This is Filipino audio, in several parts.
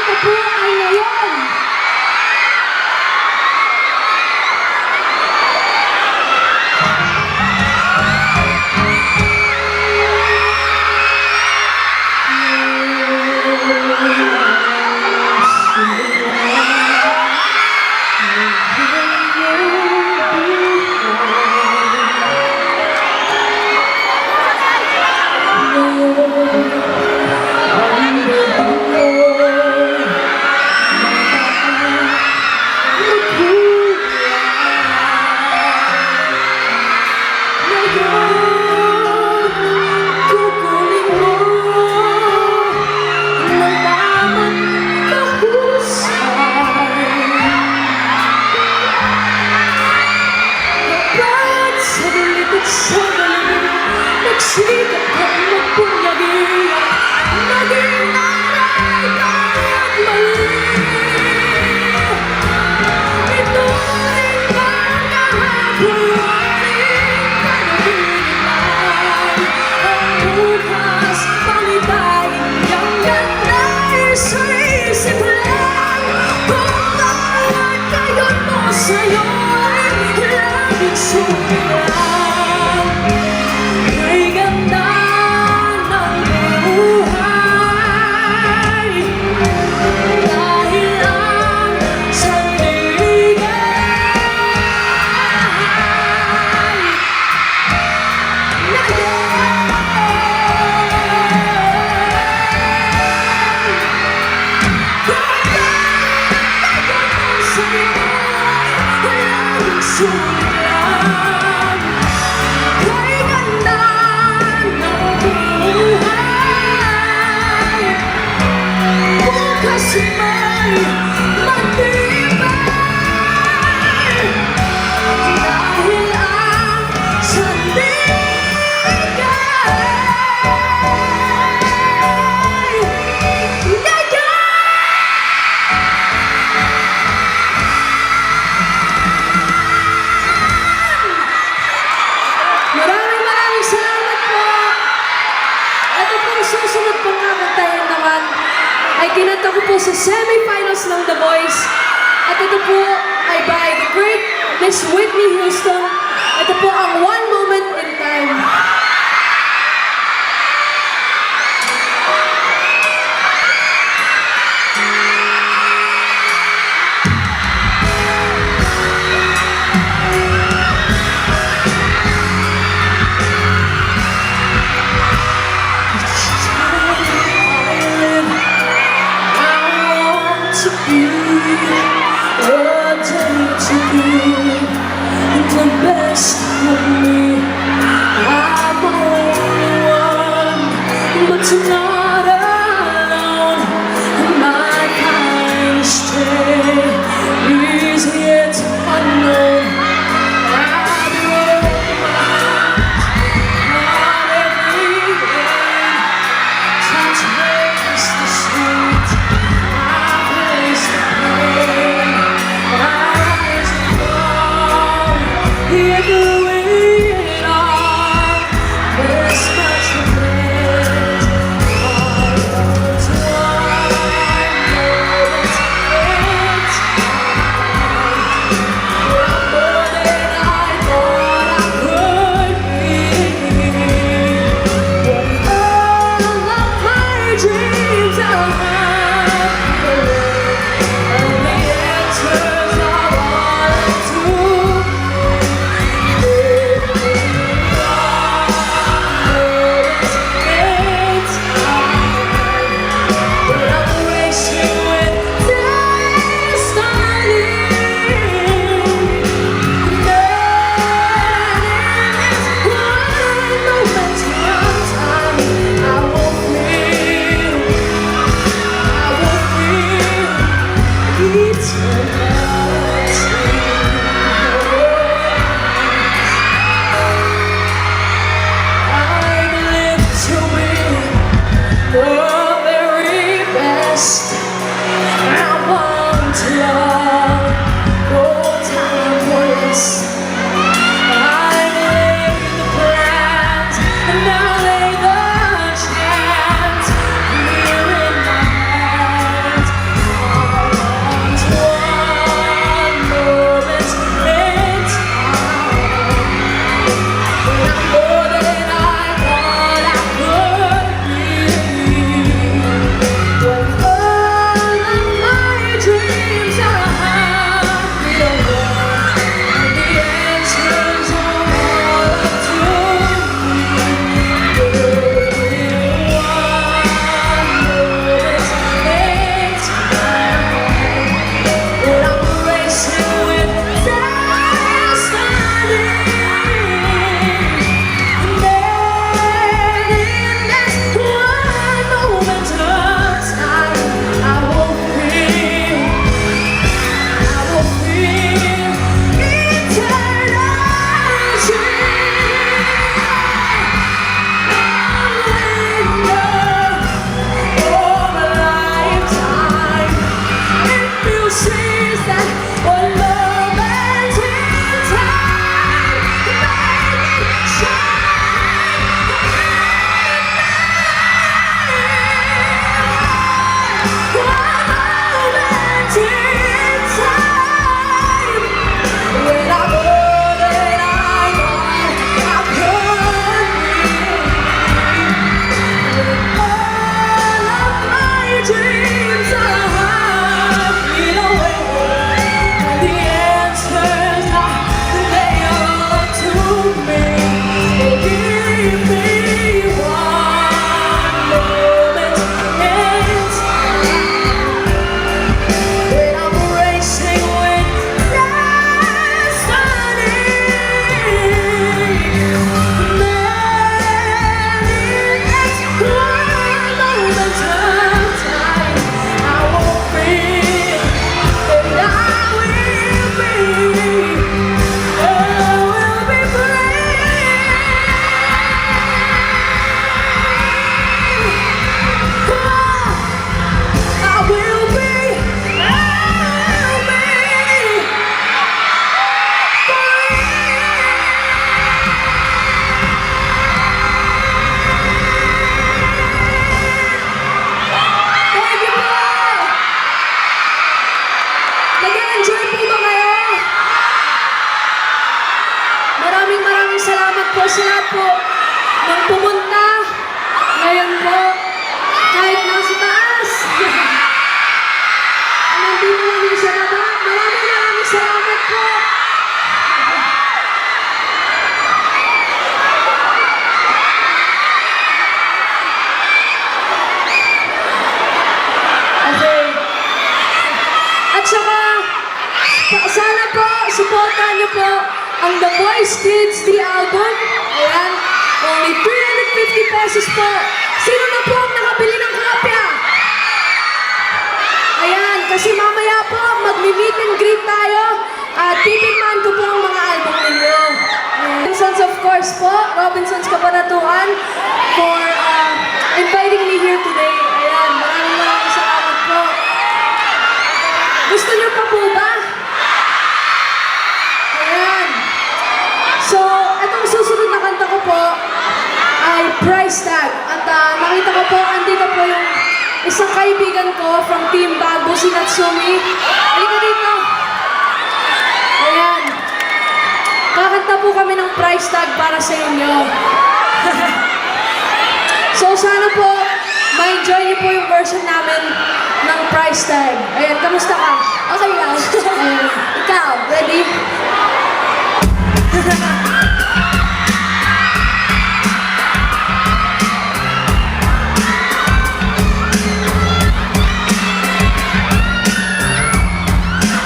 ito po ay ngayon. Nagsikap at magpunyagi, naging aray kahit mali. Ito'y pagkakabuhating kaniliman. Ang bukas, pangibayin niyang ganda'y sa isip lang. Kung bawat kayon mo sa'yo'y laging sumilang. Kay ganda ng buhay, bukas may matibay. Dahil ang sandigay Maraming salamat po. Ito pong susunod pong kakantahin naman ay kinanta ko po sa semi-finals ng The Voice. At ito po ay by the great Miss Whitney Houston. Ito po ang One Moment in Time. The best of me. po nang pumunta. Ngayon po, kahit nasa taas, nandito lang din siya na. Maraming salamat po. Okay. At saka, sana po, supportan niyo po ang The Voice Kids, the album. Ayan, only 350 pesos po. Sino na po ang nakabili ng kopya? Ayan, kasi mamaya po, magmi-meet and greet tayo. Titikman ko po ang mga album ninyo. Robinsons, of course po, Robinsons Kabanatuan, for inviting me here today. Ayan, maraming salamat po. Gusto niyo pa po ba? Ayan. So, itong susunod na kanta ko po ay Price Tag. At nakita ko po, andito po yung isang kaibigan ko from Team Bago, si Natsumi. Halika dito. Ayan. Kakanta po kami ng Price Tag para sa inyo. So, sana po, ma-enjoy niyo po yung version namin ng Price Tag. Ayan, kamusta ka? Okay lang. Ayan. Ikaw, ready?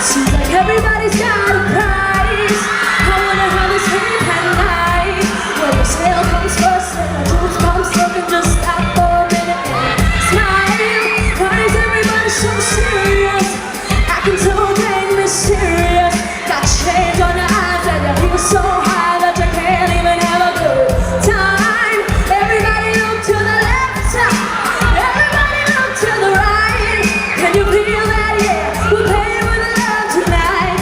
Seems like everybody's got a price. I wonder how this hit at night. When the sale comes first and the truth comes second, just stop for a minute and smile. Why is everybody so serious? Acting so dang mysterious. Got shades on your eyes and you feel so high that you can't even have a good time. Everybody look to the left, everybody look to the right. Can you feel that? Yeah, we're paying with love tonight.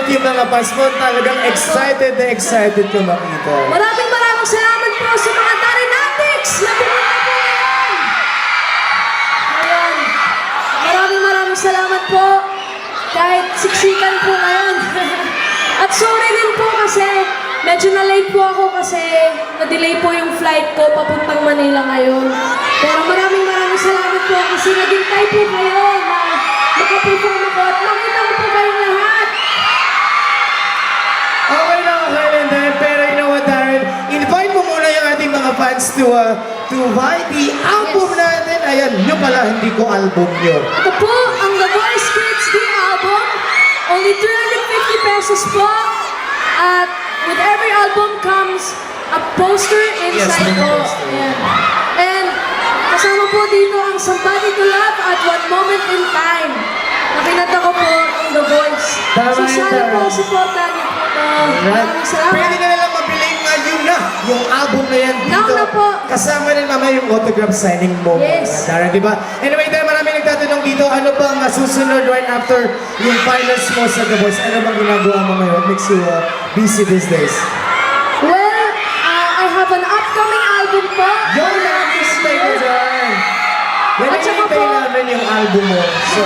ulit yung mga fans mo. Talagang excited na excited ko makita. Maraming salamat po sa mga Tarinatics na pumunta po ngayon. Ayan. Maraming salamat po. Kahit siksikan po ngayon. At sorry din po kasi medyo na-late po ako kasi na-delay po yung flight ko papuntang Manila ngayon. Pero maraming salamat po kasi naghintay po kayo na makaperform ako at makita ko po kayong lahat. Okay lang din. Pero you know what, Darren? Invite mo muna yung ating mga fans to buy the album natin. Ayan, nyo pala, hindi ko album nyo. Ito po ang The Voice Kids The Album. Only 350 pesos po. At with every album comes a poster inside may po. poster. Ayan. And kasama po dito ang Somebody to Love at One Moment in Time. Nakinata ko po ang The Voice. Tama So yun, sana po Darren. supportan niyo po ito. Maraming Pwede salamat. na lang mabili ngayon na yung album na yan dito. Now na po. Kasama rin mamaya yung autograph signing mo. Yes. Darren, di ba? Anyway, Darren, maraming nagtatanong dito, ano bang susunod right after yung finals mo sa The Voice? Ano bang ginagawa mo ngayon? What makes you busy these days? Well, I have an upcoming album po. Yung nakakistay ko dyan. Yan At ang saka hintay po- namin yung album mo. So,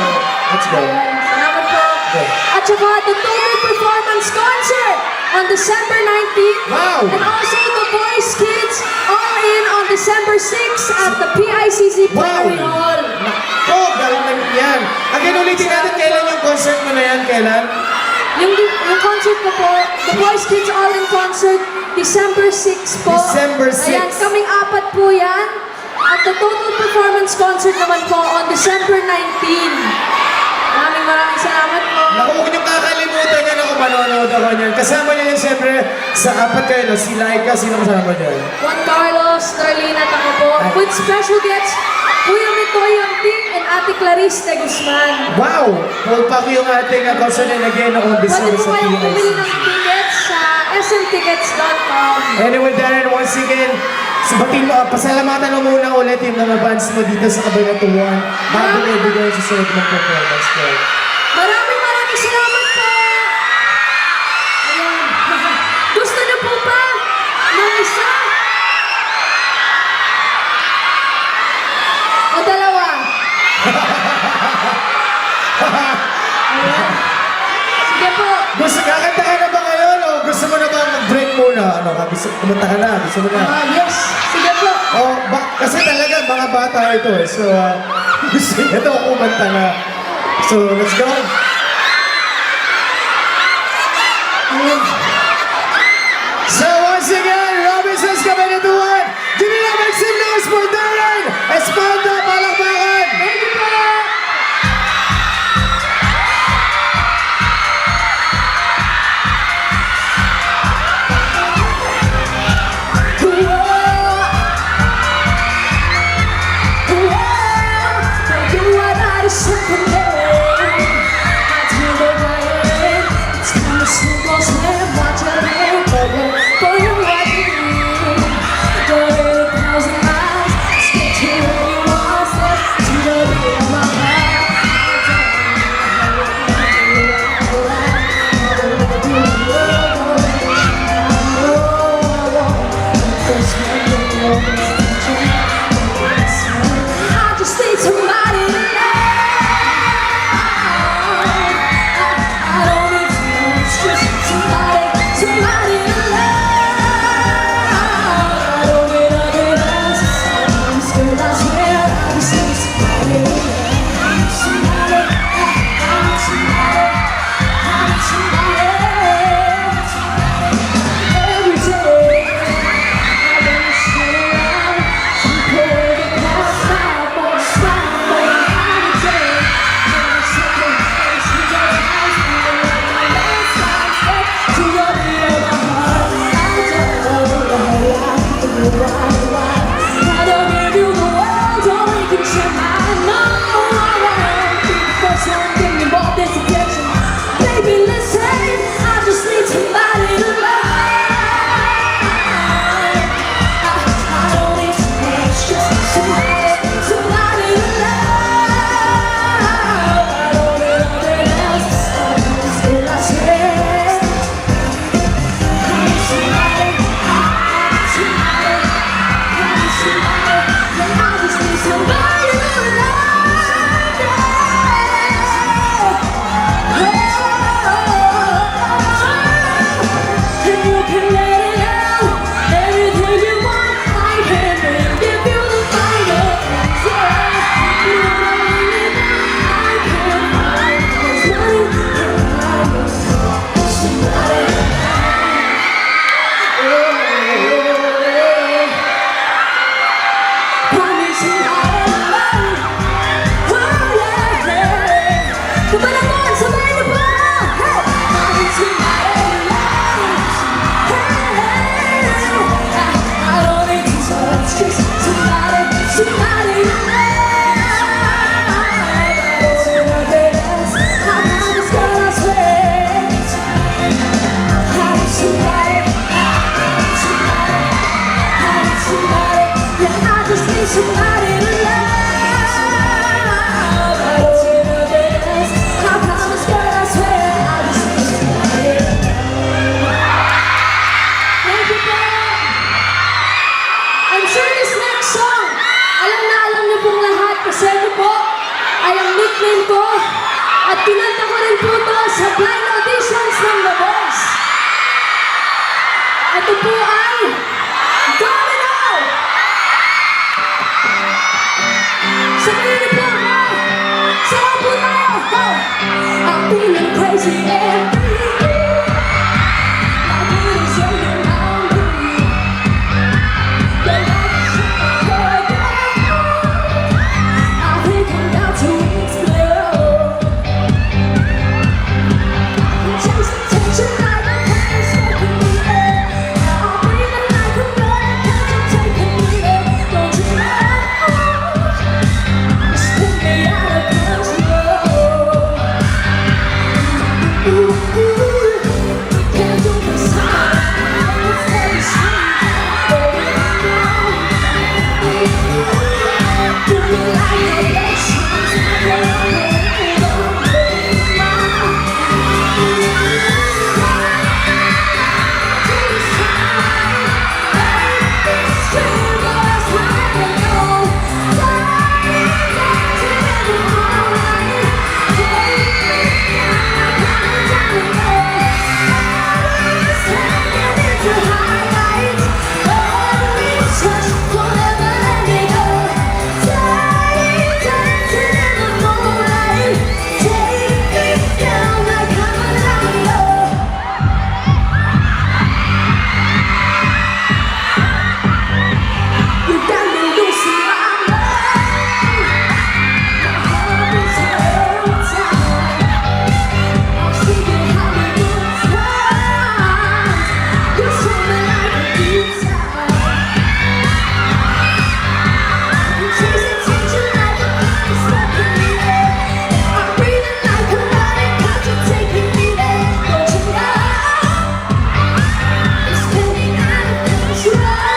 let's go. Ayan, salamat po. Okay. At saka the Total Performance Concert on December 19th. Wow! And also the Voice Kids all in on December 6th at the PICC Wow! Plenary Hall. Oh, galing na yan. Again, ulitin natin kailan yung concert mo na yan, kailan? Yung concert ko po, the Voice Kids All in Concert, December 6 po. December 6. Ayan, kaming apat po yan. At the Total Performance Concert naman po on December 19. Maraming salamat po. Naku, huwag niyong kakalimutan yan ako manonood ako niyan. Kasama niya yan siyempre sa apat kayo, no? Si Laika, sino kasama niyan? Juan Carlos, Darlene at ako po. With special guests, Kuya Mitoy Anting and Ate Clarice de Guzman. Wow! Full pack yung ating concert and again on Pwede December po sa kayong bumili ng PICC. tickets sa smtickets.com. Anyway, Darren, once again, sabatin mo, pasalamatan mo muna ulit yung mga fans mo dito sa Kabanatuan bago na ibigay sa sulit mong performance ko. Maraming salamat po! Ayan. Gusto niyo po ba ng isa? O dalawa? Ayan. Sige po. Gusto, kakanta ka na ba ngayon o gusto mo na ba mag-break muna? Ano, gusto, kumanta ka na, gusto mo na? Yes. Sige po. Oh, kasi talaga mga bata ito eh. So, gusto niya daw kumanta na. So, let's go. Ayan. So, once again, Robinsons Kabanatuan, give me a big signals for Darren Espada Palakpakan. Thank you po. I just need somebody to love. I don't need too much, just somebody to love. I don't need nothing else. I'm scared, I swear. I just need somebody to love. Somebody, I need somebody. I need somebody. Every day, I wanna sit around and pour the past out for a smile for another day. Wanna sit there and see your eyes moving like my last time step to the beat of my heart. I don't know why. I don't give you the world, only can share my number one. Be the first one, give me more this attention. Baby, listen, I just need somebody to love. I don't need too much, just somebody to love. I don't need nothing else. Still I swear. somebody to love. I don't see the best. I promise, girl, I swear I'll just miss you. Thank you po. I'm sure this next song, alam na alam niyo pong lahat kasi ito po ay ang nickname ko at kinanta ko rin po ito sa blind auditions ng The Voice. Ito po ay Domino! Sabihin niyo po ako! Sama po tayo! I'm feeling crazy and free. My mood is running round me. The lights are I think I'm about to explode. Chase attention like a fire stuck in the air. I'm breathing like a bird, cause I'm taking me there. Don't you know? You spin me out of control. Ooh, can't do this time. It's very sweet. Do me like a blessing. You got me losing my mind. My heart is hypnotized. I'm seeing how we lose time. You show me like a pizza. You chase attention like a fire stuck in the air. I'm breathing like a body 'cause you're taking me there. Don't you know? It's spinning out of control.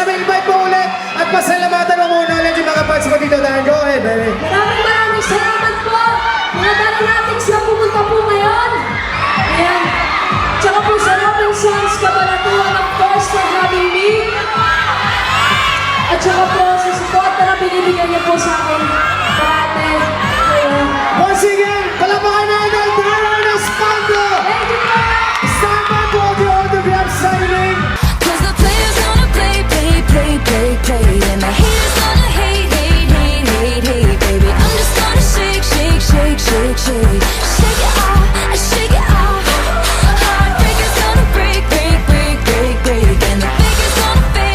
Invite mo ulit at pasalamatan mo muna ulit yung mga fans mo dito, Darren. Go ahead, baby. Maraming salamat po. Pinadala natin siya pumunta po ngayon. Ayan. Tsaka po sa Robinsons Cabalatuan, of course, for having me. At tsaka po sa support na binibigyan niyo po sa akin parate.